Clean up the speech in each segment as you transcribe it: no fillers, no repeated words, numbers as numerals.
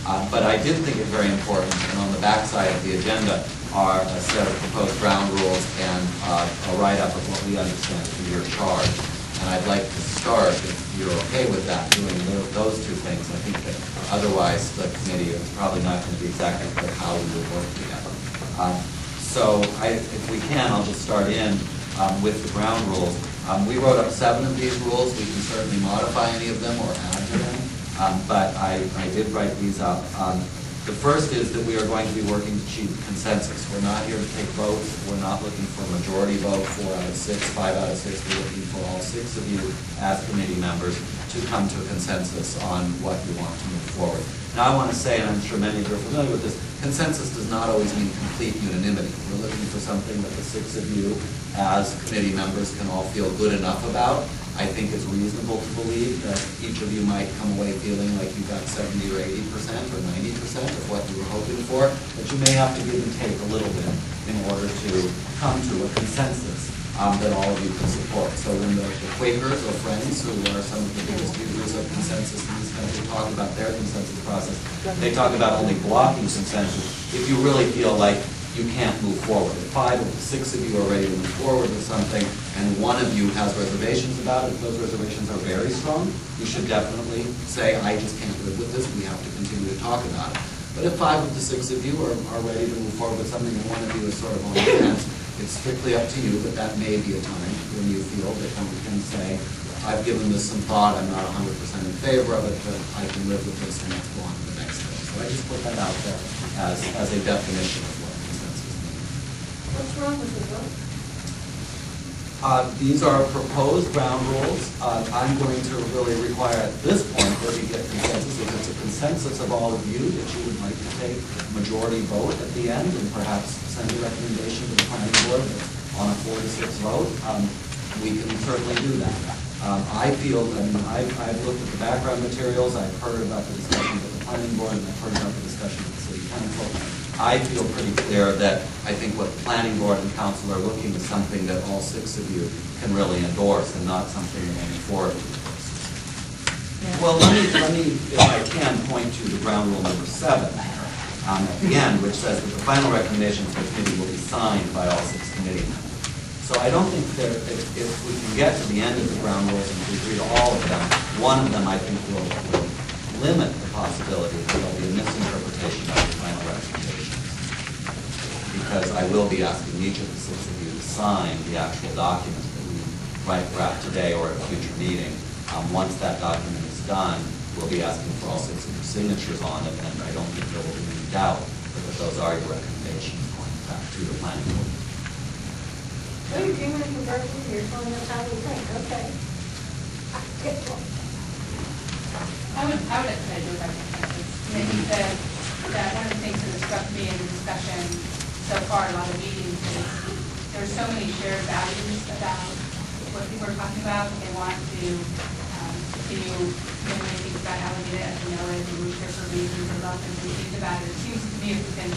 But I did think it very important, and on the back side of the agenda are a set of proposed ground rules and a write-up of what we understand to be your charge. And I'd like to start, if you're okay with that, doing those two things. I think that otherwise the committee is probably not going to be exactly clear how we will work together. So if we can, I'll just start in with the ground rules. We wrote up 7 of these rules. We can certainly modify any of them or add to them, but I did write these up. The first is that we are going to be working to achieve consensus. We're not here to take votes. We're not looking for a majority vote, 4 out of 6, 5 out of 6. We're looking for all 6 of you as committee members to come to a consensus on what you want to move forward. Now I want to say, and I'm sure many of you are familiar with this, consensus does not always mean complete unanimity. We're looking for something that the 6 of you as committee members can all feel good enough about. I think it's reasonable to believe that each of you might come away feeling like you got 70 or 80% or 90% of what you were hoping for, but you may have to give and take a little bit in order to come to a consensus that all of you can support. So when the Quakers or Friends, who are some of the biggest users of consensus in this country, talk about their consensus process, they talk about only blocking consensus if you really feel like you can't move forward. If 5 of the 6 of you are ready to move forward with something and one of you has reservations about it, if those reservations are very strong, you should definitely say, I just can't live with this, we have to continue to talk about it. But if 5 of the 6 of you are ready to move forward with something and one of you is sort of on the fence, it's strictly up to you, but that may be a time when you feel that you can say, I've given this some thought, I'm not 100% in favor of it, but I can live with this and let's go on to the next thing. So I just put that out there as a definition of what consensus means. What's wrong with the vote? These are proposed ground rules. I'm going to really require at this point that we get consensus. If it's a consensus of all of you that you would like to take a majority vote at the end and perhaps send a recommendation to the planning board on a 4-to-6 vote, we can certainly do that. I feel, I've looked at the background materials, I've heard about the discussion with the planning board, and I've heard about the discussion with the city council. I feel pretty clear that I think what the planning board and council are looking is something that all 6 of you can really endorse and not something that only 4 of you endorse. Yeah. Well, let me, if I can, point to the ground rule number 7 at the end, which says that the final recommendation for the committee will be signed by all 6 committee members. So I don't think that if we can get to the end of the ground rules and we agree to all of them, one of them I think will limit the possibility that there will be a misinterpretation of the final recommendation. Because I will be asking each of the 6 of you to sign the actual document that we write today or at a future meeting. Once that document is done, we'll be asking for all 6 of your signatures on it, and I don't think there will be any doubt that those are your recommendations going back to the planning board. Oh, you're doing it for Berkeley, you're telling us how we think, okay. I would have said do it by consensus. I think that one of the things that struck me in the discussion so far, a lot of meetings, is there's so many shared values about what people are talking about. They want to continue doing things about Alameda as we know it, and we share for reasons and love and things about it. It seems to me if we can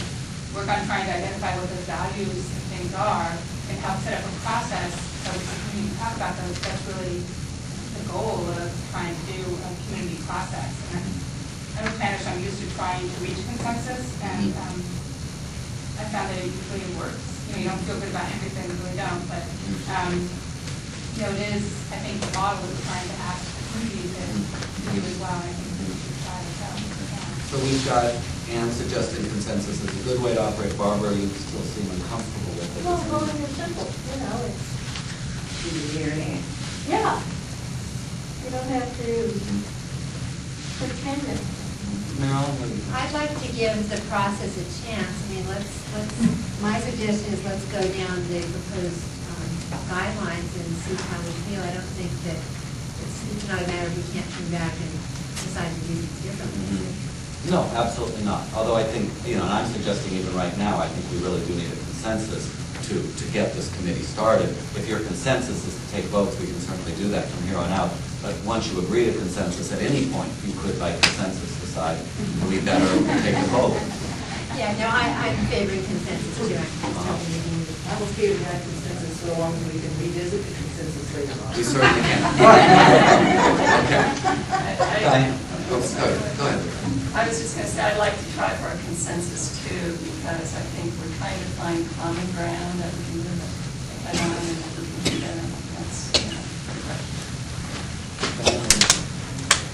work on trying to identify what those values and things are and help set up a process so we can talk about those, that's really the goal of trying to do a community process. And I'm a Spanish, I'm used to trying to reach consensus, and I found that it usually works. You don't feel good about everything, you really don't, but it is, I think, the model is trying to ask the community to do as well, and I think we should try to go. So we've got Anne suggesting consensus is a good way to operate. Barbara, you still seem uncomfortable with it. Well, it's simple, it's... Yeah. You don't have to pretend it. Meryl, I'd like to give the process a chance. I mean, my suggestion is let's go down the proposed guidelines and see how we feel. I don't think that it's not a matter of we can't come back and decide to do things differently. No, absolutely not. Although I think, and I'm suggesting even right now, I think we really do need a consensus to get this committee started. If your consensus is to take votes, we can certainly do that from here on out. But once you agree to consensus at any point, you could, by consensus, decide we better take a vote. Yeah, no, I'm favoring consensus too. I'm okay with that consensus so long as we can revisit the consensus later on. We certainly can. Okay. Diane, go ahead. I was just going to say, I'd like to try for a consensus too, because I think we're trying to find common ground that we can live at on and that we can do better. That's,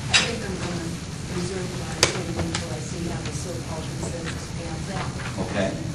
I think I'm going to reserve my opinion until I see how the so-called consensus pans out. Okay.